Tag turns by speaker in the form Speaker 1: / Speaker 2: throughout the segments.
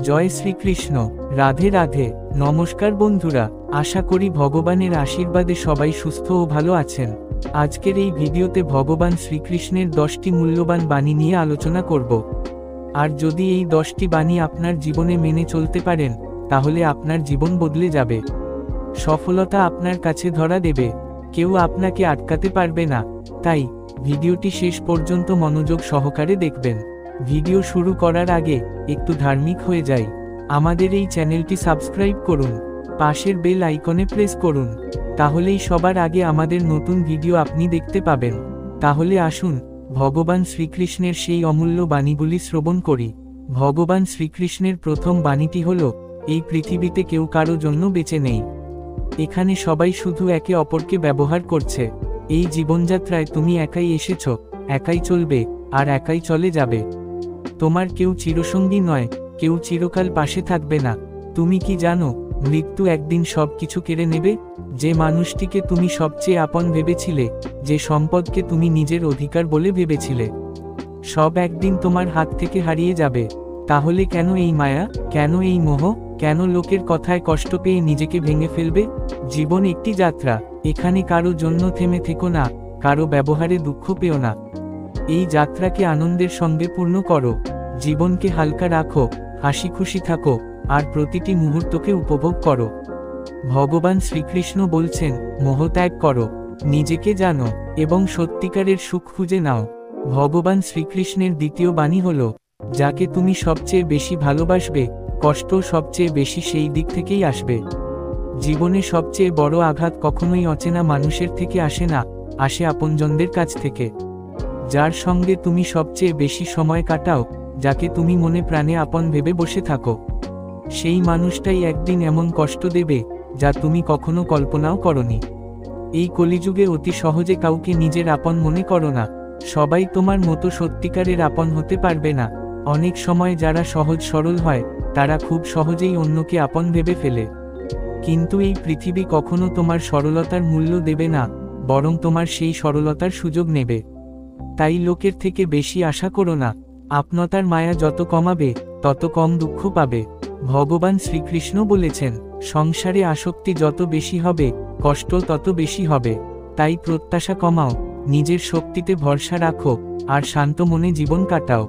Speaker 1: জয় শ্রীকৃষ্ণ। রাধে রাধে। নমস্কার বন্ধুরা, আশা করি ভগবানের আশীর্বাদে সবাই সুস্থ ও ভালো আছেন। আজকের এই ভিডিওতে ভগবান শ্রীকৃষ্ণের 10টি মূল্যবান বাণী নিয়ে আলোচনা করব। আর যদি এই 10টি বাণী আপনার জীবনে মেনে চলতে পারেন, তাহলে আপনার জীবন বদলে যাবে। সফলতা আপনার কাছে ধরা দেবে, কেউ আপনাকে আটকাতে পারবে না। তাই ভিডিওটি শেষ পর্যন্ত মনোযোগ সহকারে দেখবেন। ভিডিও শুরু করার আগে একটু ধার্মিক হয়ে যাই। আমাদের এই চ্যানেলটি সাবস্ক্রাইব করুন, পাশের বেল আইকনে প্রেস করুন, তাহলেই সবার আগে আমাদের নতুন ভিডিও আপনি দেখতে পাবেন। তাহলে আসুন ভগবান শ্রীকৃষ্ণের সেই অমূল্য বাণীগুলি শ্রবণ করি। ভগবান শ্রীকৃষ্ণের প্রথম বাণীটি হল, এই পৃথিবীতে কেউ কারো জন্য বেঁচে নেই। এখানে সবাই শুধু একে অপরকে ব্যবহার করছে। এই জীবনযাত্রায় তুমি একাই এসেছ, একাই চলবে, আর একাই চলে যাবে। তোমার কেউ চিরসঙ্গী নয়, কেউ চিরকাল পাশে থাকবে না। তুমি কি জানো, মৃত্যু একদিন সব কিছু কেড়ে নেবে? যে মানুষটিকে তুমি সবচেয়ে আপন ভেবেছিলে, যে সম্পদকে তুমি নিজের অধিকার বলে ভেবেছিলে, সব একদিন তোমার হাত থেকে হারিয়ে যাবে। তাহলে কেন এই মায়া, কেন এই মোহ, কেন লোকের কথায় কষ্ট পেয়ে নিজেকে ভেঙে ফেলবে? জীবন একটি যাত্রা, এখানে কারো জন্য থেমে থেকো না, কারো ব্যবহারে দুঃখ পেও না। এই যাত্রাকে আনন্দের সঙ্গে পূর্ণ করো, জীবনকে হালকা রাখো, হাসি খুশি থাকো, আর প্রতিটি মুহূর্তকে উপভোগ করো। ভগবান শ্রীকৃষ্ণ বলছেন, মোহ ত্যাগ করো, নিজেকে জানো, এবং সত্যিকারের সুখ খুঁজে নাও। ভগবান শ্রীকৃষ্ণের দ্বিতীয় বাণী হল, যাকে তুমি সবচেয়ে বেশি ভালোবাসবে, কষ্ট সবচেয়ে বেশি সেই দিক থেকেই আসবে। জীবনে সবচেয়ে বড় আঘাত কখনোই অচেনা মানুষের থেকে আসে না, আসে আপনজনদের কাছ থেকে। যার সঙ্গে তুমি সবচেয়ে বেশি সময় কাটাও, যাকে তুমি মনে প্রাণে আপন ভেবে বসে থাকো, সেই মানুষটাই একদিন এমন কষ্ট দেবে, যা তুমি কখনো কল্পনাও করনি। এই কলিযুগে অতি সহজে কাউকে নিজের আপন মনে করো না। সবাই তোমার মতো সত্যিকারের আপন হতে পারবে না। অনেক সময় যারা সহজ সরল হয়, তারা খুব সহজেই অন্যকে আপন ভেবে ফেলে। কিন্তু এই পৃথিবী কখনো তোমার সরলতার মূল্য দেবে না, বরং তোমার সেই সরলতার সুযোগ নেবে। তাই লোকের থেকে বেশি আশা করো না। আপনতার মায়া যত কমাবে, তত কম দুঃখ পাবে। ভগবান শ্রীকৃষ্ণ বলেছেন, সংসারে আসক্তি যত বেশি হবে, কষ্ট তত বেশি হবে। তাই প্রত্যাশা কমাও, নিজের শক্তিতে ভরসা রাখো, আর শান্ত মনে জীবন কাটাও।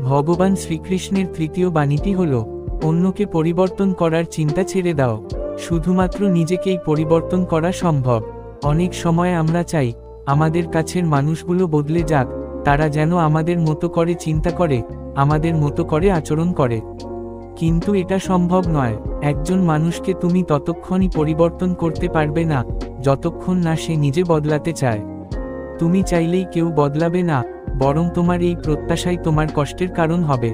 Speaker 1: ভগবান শ্রীকৃষ্ণের তৃতীয় বাণীটি হল, অন্যকে পরিবর্তন করার চিন্তা ছেড়ে দাও, শুধুমাত্র নিজেকেই পরিবর্তন করা সম্ভব। অনেক সময় আমরা চাই, আমাদের কাছের মানুষগুলো বদলে যাক, তারা যেন আমাদের মতো করে চিন্তা করে, আমাদের মতো করে আচরণ করে। কিন্তু এটা সম্ভব নয়। একজন মানুষকে তুমি ততক্ষণই পরিবর্তন করতে পারবে না, যতক্ষণ না সে নিজে বদলাতে চায়। তুমি চাইলেই কেউ বদলাবে না, বরং তোমার এই প্রত্যাশাই তোমার কষ্টের কারণ হবে।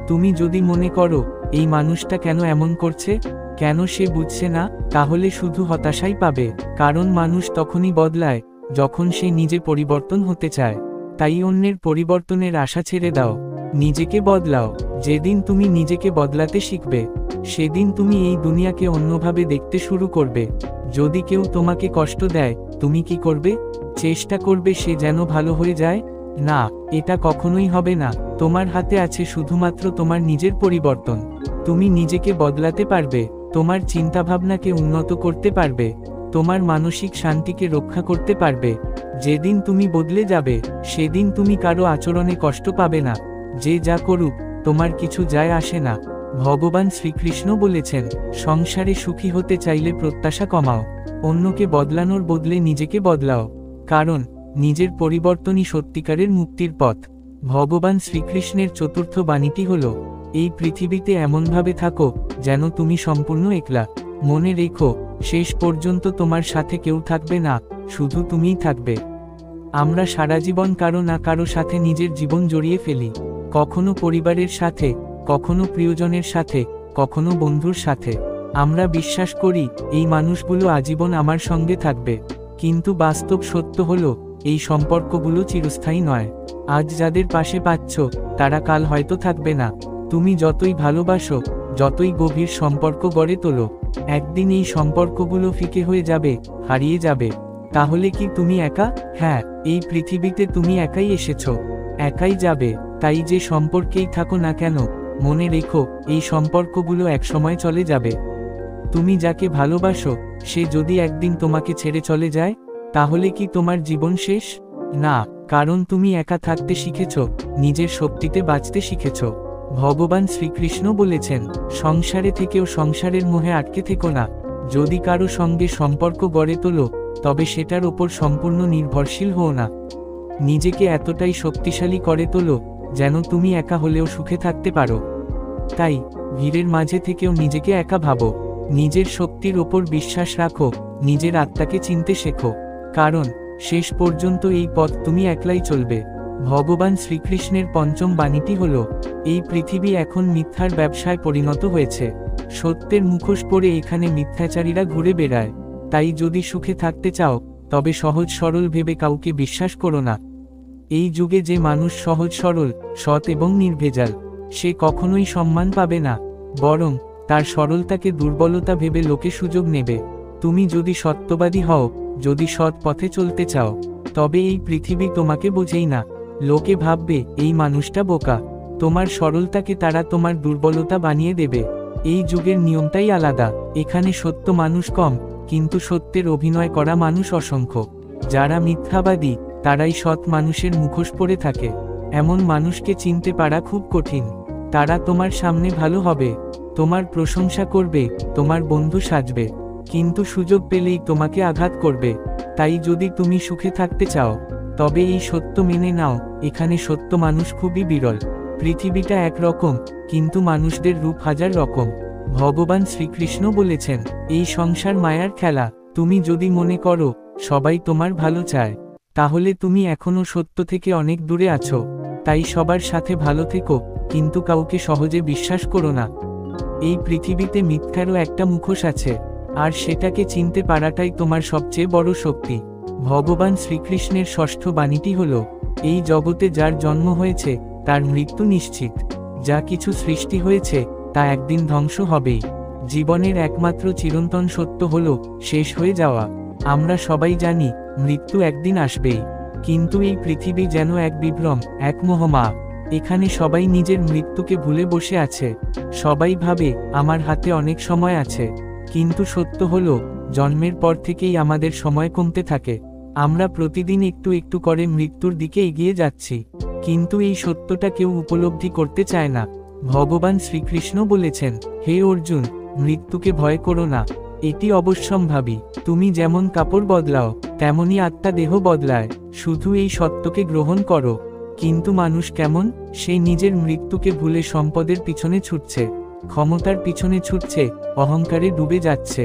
Speaker 1: তুমি যদি মনে করো, এই মানুষটা কেন এমন করছে, কেন সে বুঝছে না, তাহলে শুধু হতাশাই পাবে। কারণ মানুষ তখনই বদলায়, যখন সে নিজে পরিবর্তন হতে চায়। তাই অন্যের পরিবর্তনের আশা ছেড়ে দাও, নিজেকে বদলাও। যেদিন তুমি নিজেকে বদলাতে শিখবে, সেদিন তুমি এই দুনিয়াকে অন্যভাবে দেখতে শুরু করবে। যদি কেউ তোমাকে কষ্ট দেয়, তুমি কি করবে? চেষ্টা করবে সে যেন ভালো হয়ে যায়? না, এটা কখনোই হবে না। তোমার হাতে আছে শুধুমাত্র তোমার নিজের পরিবর্তন। তুমি নিজেকে বদলাতে পারবে, তোমার চিন্তাভাবনাকে উন্নত করতে পারবে, তোমার মানসিক শান্তিকে রক্ষা করতে পারবে। যেদিন তুমি বদলে যাবে, সেদিন তুমি কারো আচরণে কষ্ট পাবে না। যে যা করুক, তোমার কিছু যায় আসে না। ভগবান শ্রীকৃষ্ণ বলেছেন, সংসারে সুখী হতে চাইলে প্রত্যাশা কমাও, অন্যকে বদলানোর বদলে নিজেকে বদলাও। কারণ নিজের পরিবর্তনই সত্যিকারের মুক্তির পথ। ভগবান শ্রীকৃষ্ণের চতুর্থ বাণীটি হল, এই পৃথিবীতে এমনভাবে থাকো, যেন তুমি সম্পূর্ণ একলা। মনে রেখো, শেষ পর্যন্ত তোমার সাথে কেউ থাকবে না, শুধু তুমিই থাকবে। আমরা সারা জীবন কারো না কারো সাথে নিজের জীবন জড়িয়ে ফেলি। কখনো পরিবারের সাথে, কখনো প্রিয়জনের সাথে, কখনো বন্ধুর সাথে। আমরা বিশ্বাস করি, এই মানুষগুলো আজীবন আমার সঙ্গে থাকবে। কিন্তু বাস্তব সত্য হলো, এই সম্পর্কগুলো চিরস্থায়ী নয়। আজ যাদের পাশে পাচ্ছ, তারা কাল হয়তো থাকবে না। তুমি যতই ভালোবাসো, যতই গভীর সম্পর্ক গড়ে তোলো, একদিন এই সম্পর্কগুলো ফিকে হয়ে যাবে, হারিয়ে যাবে। তাহলে কি তুমি একা? হ্যাঁ, এই পৃথিবীতে তুমি একাই এসেছো, একাই যাবে। তাই যে সম্পর্কেই থাকো না কেন, মনে রেখো এই সম্পর্কগুলো একসময় চলে যাবে। তুমি যাকে ভালোবাসো সে যদি একদিন তোমাকে ছেড়ে চলে যায়, তাহলে কি তোমার জীবন শেষ? না, কারণ তুমি একা থাকতে শিখেছ, নিজের শক্তিতে বাঁচতে শিখেছ। ভগবান শ্রীকৃষ্ণ বলেছেন, সংসারে থেকেও সংসারের মোহে আটকে থেকো না। যদি কারো সঙ্গে সম্পর্ক গড়ে তোলো, তবে সেটার ওপর সম্পূর্ণ নির্ভরশীল হও না। নিজেকে এতটাই শক্তিশালী করে তোলো যেন তুমি একা হলেও সুখে থাকতে পারো। তাই ভিড়ের মাঝে থেকেও নিজেকে একা ভাবো, নিজের শক্তির ওপর বিশ্বাস রাখো, নিজের আত্মাকে চিনতে শেখো, কারণ শেষ পর্যন্ত এই পথ তুমি একলাই চলবে। ভগবান শ্রীকৃষ্ণের পঞ্চম বাণীটি হল, এই পৃথিবী এখন মিথ্যার ব্যবসায় পরিণত হয়েছে। সত্যের মুখোশ পরে এখানে মিথ্যাচারীরা ঘুরে বেড়ায়। তাই যদি সুখে থাকতে চাও, তবে সহজ সরল ভেবে কাউকে বিশ্বাস করো না। এই যুগে যে মানুষ সহজ সরল, সৎ এবং নির্ভেজাল, সে কখনোই সম্মান পাবে না, বরং তার সরলতাকে দুর্বলতা ভেবে লোকে সুযোগ নেবে। তুমি যদি সত্যবাদী হও, যদি সৎ পথে চলতে চাও, তবে এই পৃথিবী তোমাকে বোঝেই না। লোকে ভাববে এই মানুষটা বোকা। তোমার সরলতাকে তারা তোমার দুর্বলতা বানিয়ে দেবে। এই যুগের নিয়মটাই আলাদা। এখানে সত্য মানুষ কম, কিন্তু সত্যের অভিনয় করা মানুষ অসংখ্য। যারা মিথ্যাবাদী তারাই সৎ মানুষের মুখোশ পরে থাকে। এমন মানুষকে চিনতে পারা খুব কঠিন। তারা তোমার সামনে ভালো হবে, তোমার প্রশংসা করবে, তোমার বন্ধু সাজবে, কিন্তু সুযোগ পেলেই তোমাকে আঘাত করবে। তাই যদি তুমি সুখে থাকতে চাও, তবে এই সত্য মেনে নাও, এখানে সত্য মানুষ খুবই বিরল। পৃথিবীটা একরকম, কিন্তু মানুষদের রূপ হাজার রকম। ভগবান শ্রীকৃষ্ণ বলেছেন, এই সংসার মায়ার খেলা। তুমি যদি মনে করো সবাই তোমার ভালো চায়, তাহলে তুমি এখনো সত্য থেকে অনেক দূরে আছো। তাই সবার সাথে ভালো থেকো, কিন্তু কাউকে সহজে বিশ্বাস করো না। এই পৃথিবীতে মিথ্যারও একটা মুখোশ আছে, আর সেটাকে চিনতে পারাটাই তোমার সবচেয়ে বড় শক্তি। ভগবান শ্রীকৃষ্ণের ষষ্ঠ বাণীটি হল, এই জগতে যার জন্ম হয়েছে তার মৃত্যু নিশ্চিত। যা কিছু সৃষ্টি হয়েছে তা একদিন ধ্বংস হবেই। জীবনের একমাত্র চিরন্তন সত্য হল শেষ হয়ে যাওয়া। আমরা সবাই জানি মৃত্যু একদিন আসবেই, কিন্তু এই পৃথিবী যেন এক বিভ্রম, এক মোহমা। এখানে সবাই নিজের মৃত্যুকে ভুলে বসে আছে। সবাই ভাবে আমার হাতে অনেক সময় আছে, কিন্তু সত্য হলো জন্মের পর থেকেই আমাদের সময় কমতে থাকে। আমরা প্রতিদিন একটু একটু করে মৃত্যুর দিকে এগিয়ে যাচ্ছি, কিন্তু এই সত্যটা কেউ উপলব্ধি করতে চায় না। ভগবান শ্রীকৃষ্ণ বলেছেন, হে অর্জুন, মৃত্যুকে ভয় করো না, এটি অবশ্যম্ভাবী। তুমি যেমন কাপড় বদলাও, তেমনি আত্মা দেহ বদলায়। শুধু এই সত্যকে গ্রহণ করো। কিন্তু মানুষ কেমন? সে নিজের মৃত্যুকে ভুলে সম্পদের পিছনে ছুটছে, ক্ষমতার পিছনে ছুটছে, অহংকারে ডুবে যাচ্ছে।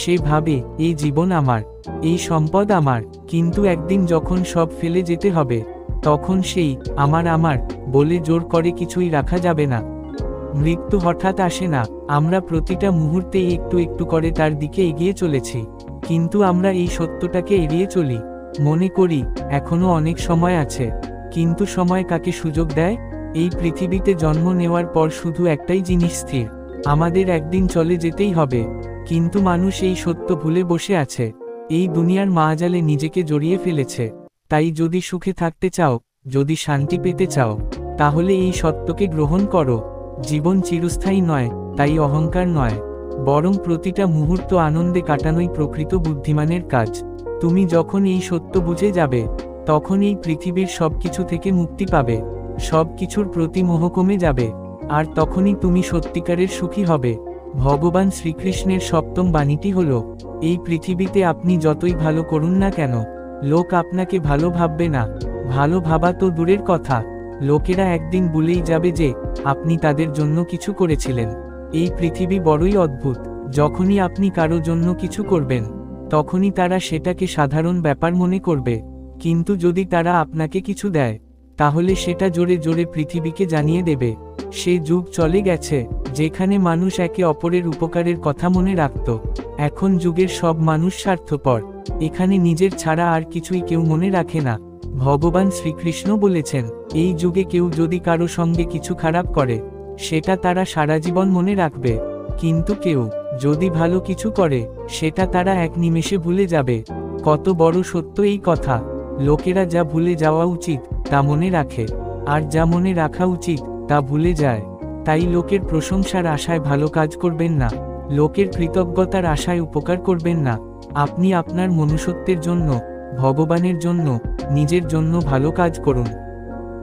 Speaker 1: সে ভাবে এই জীবন আমার, এই সম্পদ আমার, কিন্তু একদিন যখন সব ফেলে যেতে হবে, তখন সেই আমার আমার বলে জোর করে কিছুই রাখা যাবে না। মৃত্যু হঠাৎ আসে না, আমরা প্রতিটা মুহূর্তে একটু একটু করে তার দিকে এগিয়ে চলেছি, কিন্তু আমরা এই সত্যটাকে এড়িয়ে চলি। মনে করি এখনো অনেক সময় আছে, কিন্তু সময় কাকে সুযোগ দেয়? এই পৃথিবীতে জন্ম নেওয়ার পর শুধু একটাই জিনিস স্থির, আমাদের একদিন চলে যেতেই হবে। কিন্তু মানুষ এই সত্য ভুলে বসে আছে, এই দুনিয়ার মায়াজালে নিজেকে জড়িয়ে ফেলেছে। তাই যদি সুখে থাকতে চাও, যদি শান্তি পেতে চাও, তাহলে এই সত্যকে গ্রহণ করো। জীবন চিরস্থায়ী নয়, তাই অহংকার নয়, বরং প্রতিটা মুহূর্ত আনন্দে কাটানোই প্রকৃত বুদ্ধিমানের কাজ। তুমি যখন এই সত্য বুঝে যাবে, তখন এই পৃথিবীর সবকিছু থেকে মুক্তি পাবে, সবকিছুর প্রতি মোহ কমে যাবে, আর তখনই তুমি সত্যিকারের সুখী হবে। ভগবান শ্রীকৃষ্ণের সপ্তম বাণীটি হল, এই পৃথিবীতে আপনি যতই ভালো করুন না কেন, লোক আপনাকে ভালো ভাববে না। ভালো ভাবা তো দূরের কথা, লোকেরা একদিন ভুলেই যাবে যে আপনি তাদের জন্য কিছু করেছিলেন। এই পৃথিবী বড়ই অদ্ভুত। যখনই আপনি কারো জন্য কিছু করবেন, তখনই তারা সেটাকে সাধারণ ব্যাপার মনে করবে, কিন্তু যদি তারা আপনাকে কিছু দেয়, তাহলে সেটা জোরে জোরে পৃথিবীকে জানিয়ে দেবে। সে যুগ চলে গেছে যেখানে মানুষ একে অপরের উপকারের কথা মনে রাখত। এখন যুগের সব মানুষ স্বার্থপর, এখানে নিজের ছাড়া আর কিছুই কেউ মনে রাখে না। ভগবান শ্রীকৃষ্ণ বলেছেন, এই যুগে কেউ যদি কারো সঙ্গে কিছু খারাপ করে, সেটা তারা সারা জীবন মনে রাখবে, কিন্তু কেউ যদি ভালো কিছু করে, সেটা তারা এক নিমেষে ভুলে যাবে। কত বড় সত্য এই কথা! লোকেরা যা ভুলে যাওয়া উচিত তা মনে রাখে, আর যা মনে রাখা উচিত তা ভুলে যায়। তাই লোকের প্রশংসার আশায় ভালো কাজ করবেন না, লোকের কৃতজ্ঞতার আশায় উপকার করবেন না। আপনি আপনার মনুষ্যত্বের জন্য, ভগবানের জন্য, নিজের জন্য ভালো কাজ করুন।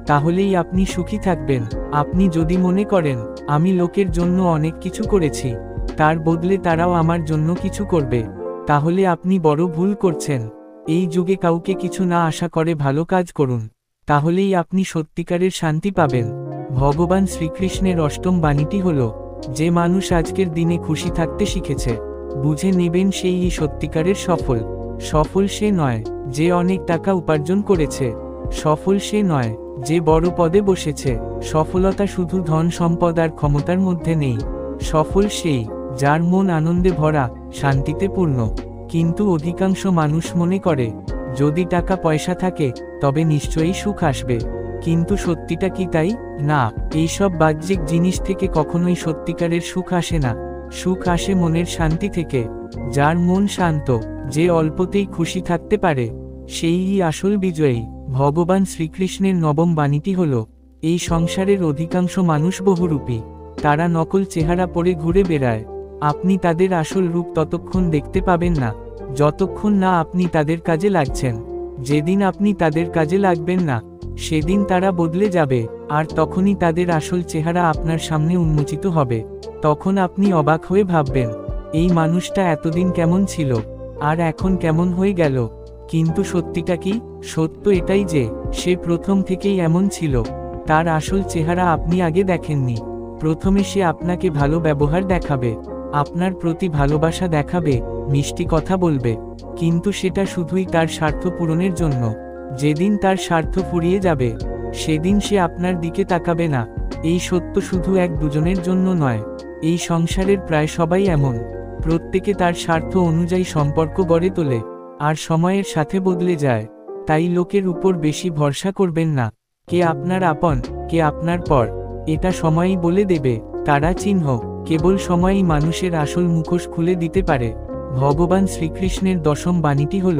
Speaker 1: তাহলেই আপনি সুখী থাকবেন। আপনি যদি মনে করেন আমি লোকের জন্য অনেক কিছু করেছি, তার বদলে তারাও আমার জন্য কিছু করবে, তাহলে আপনি বড় ভুল করছেন। এই যুগে কাউকে কিছু না আশা করে ভালো কাজ করুন, তাহলেই আপনি সত্যিকারের শান্তি পাবেন। ভগবান শ্রীকৃষ্ণের অষ্টম বাণীটি হল, যে মানুষ আজকের দিনে খুশি থাকতে শিখেছে, বুঝে নেবেন সেই সত্যিকারের সফল। সফল সে নয় যে অনেক টাকা উপার্জন করেছে, সফল সে নয় যে বড় পদে বসেছে। সফলতা শুধু ধন সম্পদ আর ক্ষমতার মধ্যে নেই। সফল সেই যার মন আনন্দে ভরা, শান্তিতে পূর্ণ। কিন্তু অধিকাংশ মানুষ মনে করে যদি টাকা পয়সা থাকে তবে নিশ্চয়ই সুখ আসবে। কিন্তু সত্যিটা কি তাই? না, এইসব বাহ্যিক জিনিস থেকে কখনোই সত্যিকারের সুখ আসে না। সুখ আসে মনের শান্তি থেকে। যার মন শান্ত, যে অল্পতেই খুশি থাকতে পারে, সেই আসল বিজয়ী। ভগবান শ্রীকৃষ্ণের নবম বাণীটি হল, এই সংসারের অধিকাংশ মানুষ বহুরূপী। তারা নকল চেহারা পরে ঘুরে বেড়ায়। আপনি তাদের আসল রূপ ততক্ষণ দেখতে পাবেন না যতক্ষণ না আপনি তাদের কাজে লাগছেন। যেদিন আপনি তাদের কাজে লাগবেন না, সেদিন তারা বদলে যাবে, আর তখনই তাদের আসল চেহারা আপনার সামনে উন্মোচিত হবে। তখন আপনি অবাক হয়ে ভাববেন, এই মানুষটা এতদিন কেমন ছিল, আর এখন কেমন হয়ে গেল। কিন্তু সত্যিটা কি? সত্য এটাই যে সে প্রথম থেকেই এমন ছিল। তার আসল চেহারা আপনি আগে দেখেননি। প্রথমে সে আপনাকে ভালো ব্যবহার দেখাবে, আপনার প্রতি ভালোবাসা দেখাবে, মিষ্টি কথা বলবে, কিন্তু সেটা শুধুই তার স্বার্থ পূরণের জন্য। যেদিন তার স্বার্থ ফুরিয়ে যাবে, সেদিন সে আপনার দিকে তাকাবে না। এই সত্য শুধু এক দুজনের জন্য নয়, এই সংসারের প্রায় সবাই এমন। প্রত্যেকে তার স্বার্থ অনুযায়ী সম্পর্ক গড়ে তোলে, আর সময়ের সাথে বদলে যায়। তাই লোকের উপর বেশি ভরসা করবেন না। কে আপনার আপন, কে আপনার পর, এটা সময়ই বলে দেবে। তারা চিহ্ন, কেবল সময়ই মানুষের আসল মুখোশ খুলে দিতে পারে। ভগবান শ্রীকৃষ্ণের দশম বাণীটি হল,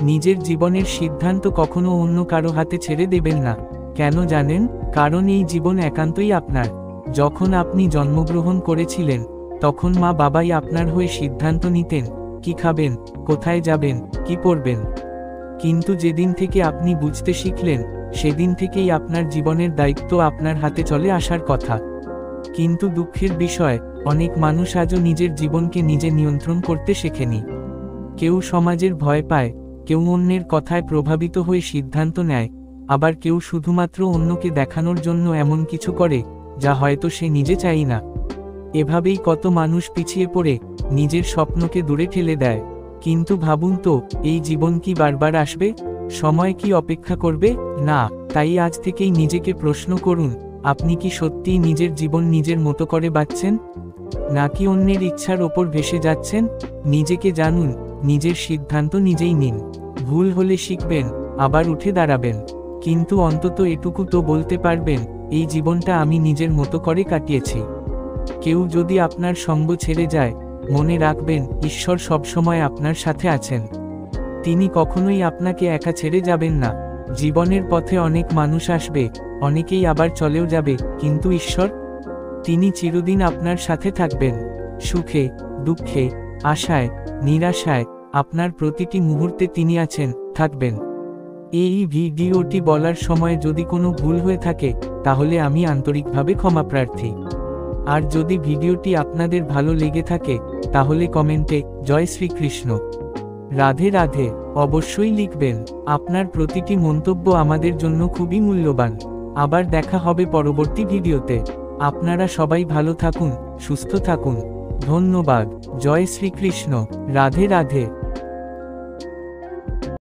Speaker 1: নিজের জীবনের সিদ্ধান্ত কখনো অন্য কারো হাতে ছেড়ে দেবেন না। কেন জানেন? কারণ এই জীবন একান্তই আপনার। যখন আপনি জন্মগ্রহণ করেছিলেন, তখন মা বাবাই আপনার হয়ে সিদ্ধান্ত নিতেন কি খাবেন, কোথায় যাবেন, কি পড়বেন। কিন্তু যেদিন থেকে আপনি বুঝতে শিখলেন, সেদিন থেকেই আপনার জীবনের দায়িত্ব আপনার হাতে চলে আসার কথা। কিন্তু দুঃখের বিষয়, অনেক মানুষ আজও নিজের জীবনকে নিজে নিয়ন্ত্রণ করতে শেখেনি। কেউ সমাজের ভয় পায়, কেউ অন্যের কথায় প্রভাবিত হয়ে সিদ্ধান্ত নেয়, আবার কেউ শুধুমাত্র অন্যকে দেখানোর জন্য এমন কিছু করে যা হয়তো সে নিজে চায় না। এভাবেই কত মানুষ পিছিয়ে পড়ে নিজের স্বপ্নকে দূরে ঠেলে দেয়। কিন্তু ভাবুন তো, এই জীবন কি বারবার আসবে? সময় কি অপেক্ষা করবে? না। তাই আজ থেকেই নিজেকে প্রশ্ন করুন, আপনি কি সত্যিই নিজের জীবন নিজের মতো করে বাঁচছেন, নাকি অন্যের ইচ্ছার ওপর ভেসে যাচ্ছেন? নিজেকে জানুন, নিজের সিদ্ধান্ত নিজেই নিন। ভুল হলে শিখবেন, আবার উঠে দাঁড়াবেন, কিন্তু অন্তত এটুকু তো বলতে পারবেন, এই জীবনটা আমি নিজের মতো করে কাটিয়েছি। কেউ যদি আপনার সঙ্গ ছেড়ে যায়, মনে রাখবেন ঈশ্বর সবসময় আপনার সাথে আছেন। তিনি কখনোই আপনাকে একা ছেড়ে যাবেন না। জীবনের পথে অনেক মানুষ আসবে, অনেকেই আবার চলেও যাবে, কিন্তু ঈশ্বর, তিনি চিরদিন আপনার সাথে থাকবেন। সুখে, দুঃখে, আশায়, নিরাশায়, আপনার প্রতিটি মুহূর্তে তিনি আছেন, থাকবেন। এই ভিডিওটি বলার সময় যদি কোনো ভুল হয়ে থাকে, তাহলে আমি আন্তরিকভাবে ক্ষমাপ্রার্থী। আর যদি ভিডিওটি আপনাদের ভালো লেগে থাকে, তাহলে কমেন্টে জয় শ্রীকৃষ্ণ, রাধে রাধে অবশ্যই লিখবেন। আপনার প্রতিটি মন্তব্য আমাদের জন্য খুবই মূল্যবান। আবার দেখা হবে পরবর্তী ভিডিওতে। আপনারা সবাই ভালো থাকুন, সুস্থ থাকুন। ধন্যবাদ। জয় শ্রীকৃষ্ণ, রাধে রাধে।